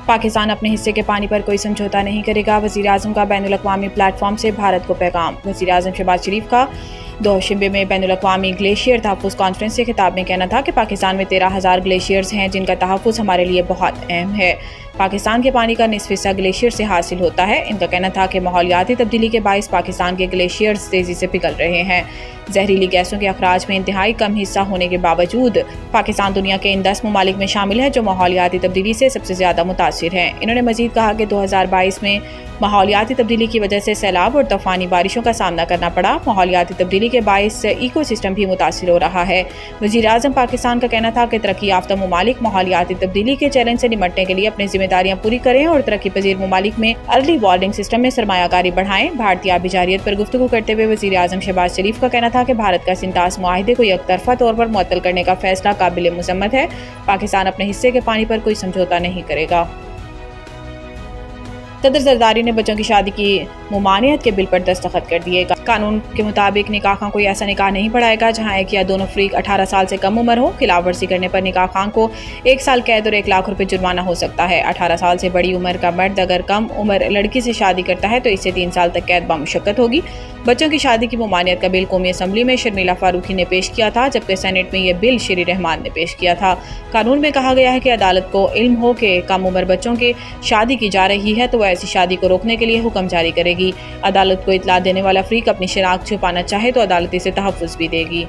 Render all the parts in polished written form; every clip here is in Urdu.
پاکستان اپنے حصے کے پانی پر کوئی سمجھوتا نہیں کرے گا، وزیر اعظم کا بین الاقوامی پلیٹ فارم سے بھارت کو پیغام۔ وزیر اعظم شہباز شریف کا دوشنبے میں بین الاقوامی گلیشیئر تحفظ کانفرنس سے خطاب میں کہنا تھا کہ پاکستان میں 13,000 گلیشیئرز ہیں جن کا تحفظ ہمارے لیے بہت اہم ہے۔ پاکستان کے پانی کا نصف حصہ گلیشیئر سے حاصل ہوتا ہے۔ ان کا کہنا تھا کہ ماحولیاتی تبدیلی کے باعث پاکستان کے گلیشیئرز تیزی سے پگھل رہے ہیں۔ زہریلی گیسوں کے اخراج میں انتہائی کم حصہ ہونے کے باوجود پاکستان دنیا کے ان 10 ممالک میں شامل ہے جو ماحولیاتی تبدیلی سے سب سے زیادہ متاثر ہیں۔ انہوں نے مزید کہا کہ 2022 میں ماحولیاتی تبدیلی کی وجہ سے سیلاب اور طوفانی بارشوں کا سامنا کرنا پڑا۔ ماحولیاتی تبدیلی کے باعث ایکو سسٹم بھی متاثر ہو رہا ہے۔ وزیر اعظم پاکستان کا کہنا تھا کہ ترقی یافتہ ممالک ماحولیاتی تبدیلی کے چیلنج سے نمٹنے کے لیے اپنی ذمہ داریاں پوری کریں اور ترقی پذیر ممالک میں ارلی وارننگ سسٹم میں سرمایہ کاری بڑھائیں۔ بھارتی آبی جارحیت پر گفتگو کرتے ہوئے وزیر اعظم شہباز شریف کا کہنا تھا کہ بھارت کا سنٹاس معاہدے کو یک طرفہ طور پر معطل کرنے کا فیصلہ قابل مذمت ہے۔ پاکستان اپنے حصے کے پانی پر کوئی سمجھوتا نہیں کرے گا۔ صدر زرداری نے بچوں کی شادی کی ممانعت کے بل پر دستخط کر دیے۔ قانون کے مطابق نکاح خواہ کوئی ایسا نکاح نہیں پڑھائے گا جہاں ایک یا دونوں فریق 18 سال سے کم عمر ہو۔ خلاف ورزی کرنے پر نکاح خواہ کو 1 سال قید اور 1 لاکھ روپے جرمانہ ہو سکتا ہے۔ 18 سال سے بڑی عمر کا مرد اگر کم عمر لڑکی سے شادی کرتا ہے تو اس سے 3 سال تک قید بمشقت ہوگی۔ بچوں کی شادی کی ممانعت کا بل قومی اسمبلی میں شرمیلا فاروقی نے پیش کیا تھا جبکہ سینٹ میں یہ بل شری رحمان نے پیش کیا تھا۔ قانون میں کہا گیا ہے کہ عدالت کو علم ہو کہ کم عمر بچوں کی شادی کی جا رہی ہے تو وہ ایسی شادی کو روکنے کے لیے حکم جاری کرے گی۔ عدالت کو اطلاع دینے والا فریق اپنی شناخت چھپانا چاہے تو عدالت اسے تحفظ بھی دے گی۔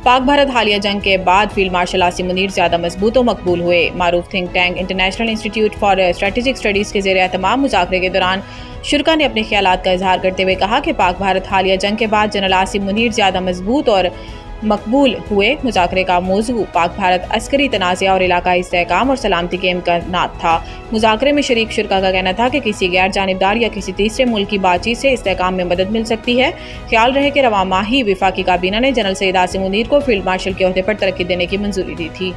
پاک بھارت حالیہ جنگ کے بعد فیلڈ مارشل عاصم منیر زیادہ مضبوط و مقبول ہوئے۔ معروف تھنک ٹینک انٹرنیشنل انسٹی ٹیوٹ فار اسٹریٹجک اسٹڈیز کے زیر اہتمام مذاکرے کے دوران شرکا نے اپنے خیالات کا اظہار کرتے ہوئے کہا کہ پاک بھارت حالیہ جنگ کے بعد جنرل عاصم منیر زیادہ مضبوط اور مقبول ہوئے۔ مذاکرے کا موضوع پاک بھارت عسکری تنازع اور علاقائی استحکام اور سلامتی کے امکانات تھا۔ مذاکرے میں شریک شرکا کا کہنا تھا کہ کسی غیر جانبدار یا کسی تیسرے ملک کی بات چیت سے استحکام میں مدد مل سکتی ہے۔ خیال رہے کہ رواں ماہ ہی وفاقی کابینہ نے جنرل سید عاصم منیر کو فیلڈ مارشل کے عہدے پر ترقی دینے کی منظوری دی تھی۔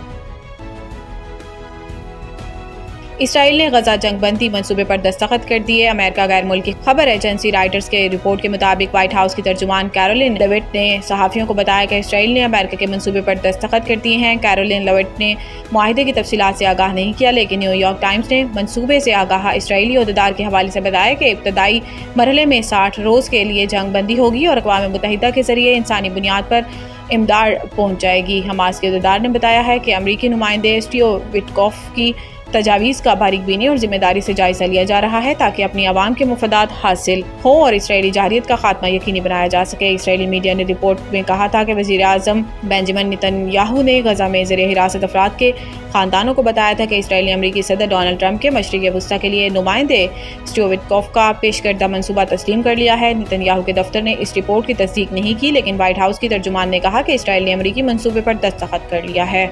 اسرائیل نے غزہ جنگ بندی منصوبے پر دستخط کر دیے۔ امریکہ غیر ملکی خبر ایجنسی رائٹرز کے رپورٹ کے مطابق وائٹ ہاؤس کی ترجمان کیرولین لیوٹ نے صحافیوں کو بتایا کہ اسرائیل نے امریکہ کے منصوبے پر دستخط کر دیے ہیں۔ کیرولین لیوٹ نے معاہدے کی تفصیلات سے آگاہ نہیں کیا لیکن نیو یارک ٹائمز نے منصوبے سے آگاہ اسرائیلی عہدیدار کے حوالے سے بتایا کہ ابتدائی مرحلے میں 60 روز کے لیے جنگ بندی ہوگی اور اقوام متحدہ کے ذریعے انسانی بنیاد پر امداد پہنچ جائے گی۔ حماس کے عہدیدار نے بتایا ہے کہ امریکی نمائندے اسٹیو وٹکوف کی تجاویز کا باریک بینی اور ذمہ داری سے جائزہ لیا جا رہا ہے تاکہ اپنی عوام کے مفادات حاصل ہوں اور اسرائیلی جارحیت کا خاتمہ یقینی بنایا جا سکے۔ اسرائیلی میڈیا نے رپورٹ میں کہا تھا کہ وزیر اعظم بنجامن نتن یاہو نے غزہ میں زیر حراست افراد کے خاندانوں کو بتایا تھا کہ اسرائیلی امریکی صدر ڈونلڈ ٹرمپ کے مشرق وسطیٰ کے لیے نمائندے اسٹیو وٹکوف کا پیش کردہ منصوبہ تسلیم کر لیا ہے۔ نتن یاہو کے دفتر نے اس رپورٹ کی تصدیق نہیں کی لیکن وائٹ ہاؤس کی ترجمان نے کہا کہ اسرائیل نے امریکی منصوبے پر دستخط کر لیا ہے۔